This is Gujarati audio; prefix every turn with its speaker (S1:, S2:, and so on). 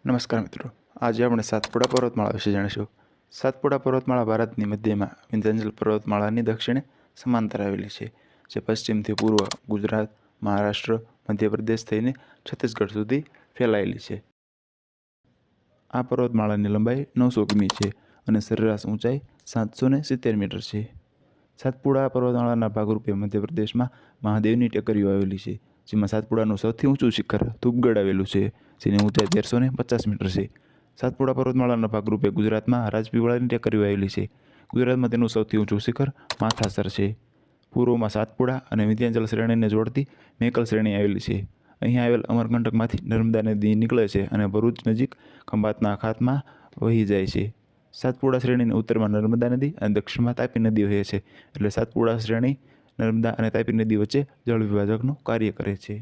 S1: નમસ્કાર મિત્રો, આજે આપણે સાતપુડા પર્વતમાળા વિશે જાણીશું। સાતપુડા પર્વતમાળા ભારતની મધ્યમાં વિંધ્યાચલ પર્વતમાળાની દક્ષિણે સમાંતર આવેલી છે, જે પશ્ચિમથી પૂર્વ ગુજરાત, મહારાષ્ટ્ર, મધ્યપ્રદેશ થઈને છત્તીસગઢ સુધી ફેલાયેલી છે। આ પર્વતમાળાની લંબાઈ 900 કિમી છે અને સરેરાશ ઊંચાઈ 770 મીટર છે। સાતપુડા પર્વતમાળાના ભાગરૂપે મધ્યપ્રદેશમાં મહાદેવની ટેકરીઓ આવેલી છે, જેમાં સાતપુડાનું સૌથી ઊંચું શિખર ધૂપગઢ આવેલું છે, જેની ઊંચાઈ 1350 મીટર છે। સાતપુડા પર્વતમાળાના ભાગરૂપે ગુજરાતમાં રાજપીપળાની ટેકરીઓ આવેલી છે। ગુજરાતમાં તેનું સૌથી ઊંચું શિખર માથાસર છે। પૂર્વમાં સાતપુડા અને વિંધ્યાચલ શ્રેણીને જોડતી મેકલ શ્રેણી આવેલી છે। અહીં આવેલ અમરકંટકમાંથી નર્મદા નદી નીકળે છે અને ભરૂચ નજીક ખંભાતના અખાતમાં વહી જાય છે। સાતપુડા શ્રેણીની ઉત્તરમાં નર્મદા નદી અને દક્ષિણમાં તાપી નદી વહે છે, એટલે સાતપુડા શ્રેણી નર્મદા અને તાપી નદી વચ્ચે જળ વિભાજકનું કાર્ય કરે છે।